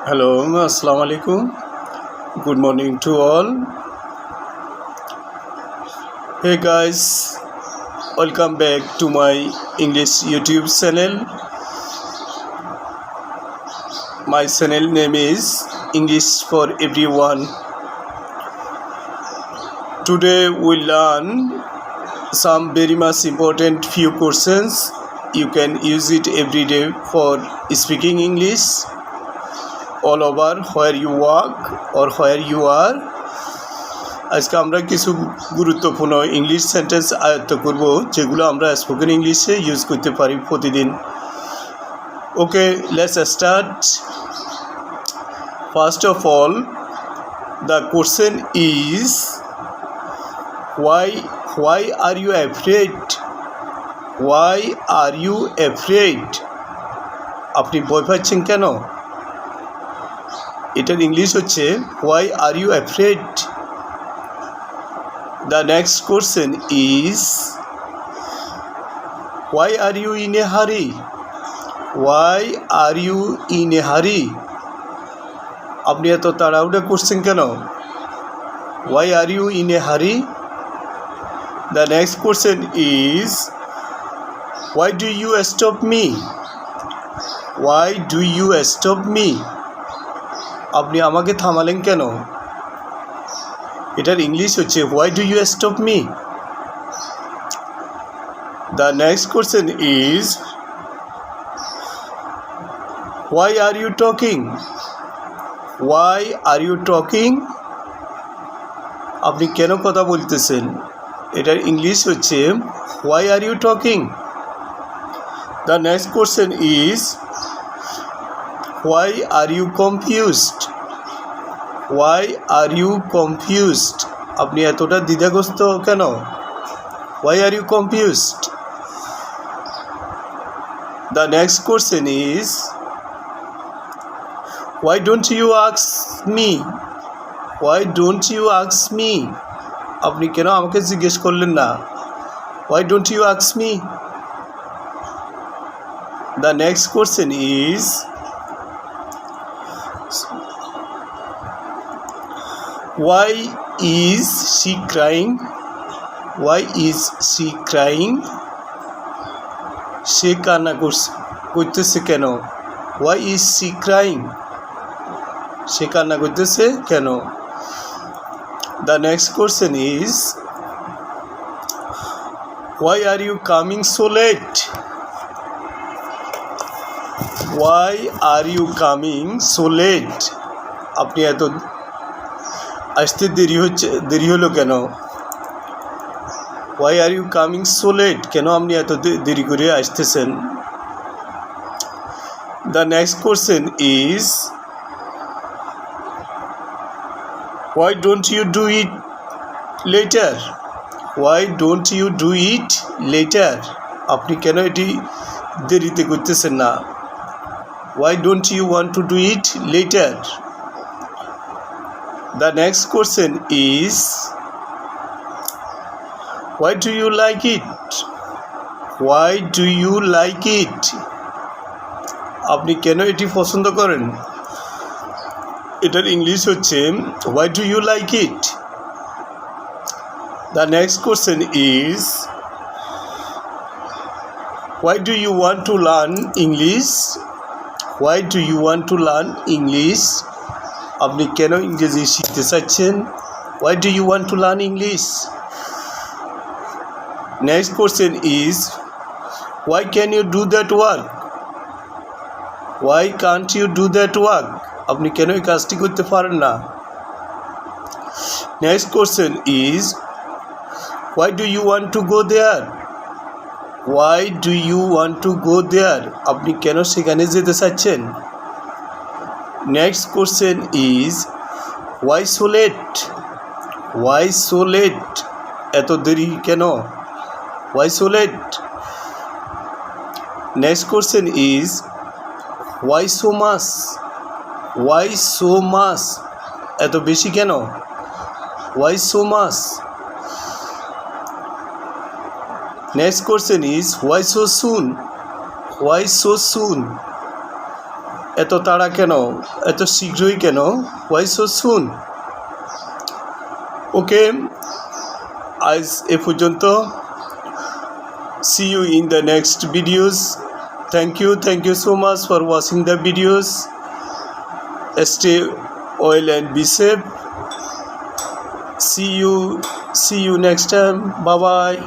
Hello, Assalamu alaikum. Good morning to all. Hey guys, welcome back to my English YouTube channel. My channel name is English for Everyone. Today we learn some very much important few questions. You can use it every day for speaking English all over where you work or where you are. আজকে আমরা কিছু গুরুত্বপূর্ণ English sentence আয়ত্ত করব যেগুলো আমরা spoken ইংলিশে use করতে পারি প্রতিদিন। Okay, let's start. First of all, the question is why are you afraid? Why are you afraid? আপনি ভয় পাচ্ছেন কেন? এটার ইংলিশ হচ্ছে why are you afraid? The next question is why are you in a hurry? Why are you in a hurry? আপনি এত তাড়াহুড়ো করছেন কেন? Why are you in a hurry? The next question is why do you stop me? Why do you stop me? আপনি আমাকে থামালেন কেন? এটার English হচ্ছে why do you stop me? The next question is why are you talking? Why are you talking? আপনি কেন কথা বলতেছেন? এটার ইংলিশ হচ্ছে why are you talking? The next question is why are you confused? Why are you confused? আপনি এতটা দ্বিধাগ্রস্ত কেন? Why are you confused? The next question is why don't you ask me? Why don't you ask me? আপনি কেন আমাকে জিজ্ঞেস করলেন না? Why don't you ask me? The next question is why is she crying? Why is she crying? সে কান্না করতেছে কেন? Why is she crying? সে কান্না করতেছে কেন? The next question is why are you coming so late? Why are you coming so late? আপনি এত আসতে দেরি হলো কেন? Why are you coming so late? কেন আপনি এত দেরি করে আসতেছেন? The next question is why don't you do it later? Why don't you do it later? আপনি কেন এটি দেরিতে করতেছেন না? Why don't you want to do it later? The next question is why do you like it? Why do you like it? আপনি কেন এটি পছন্দ করেন? এটার ইংলিশ হচ্ছে why do you like it? The next question is why do you want to learn English? Why do you want to learn English? আপনি কেন ইংরেজি শিখতে চাচ্ছেন? Why do you want to learn English? Next question is why can you do that work? Why can't you do that work? আপনি কেন এই কাজটি করতে পারেন না? Next question is why do you want to go there? Why do you want to go there? আপনি কেন সেখানে যেতে চাচ্ছেন? Next question is why so late? Why so late? এত দেরি কেন? Why so late? Next question is why so much? Why so much? এত বেশি কেন? Why so much? Next question is why so soon? Why so soon? এত তাড়া কেন, এত শীঘ্রই কেন? Why so soon? ওকে, আজ এ পর্যন্ত। See you in the next videos. Thank you so much for watching the videos. Stay well and be safe. See you next time. Bye bye.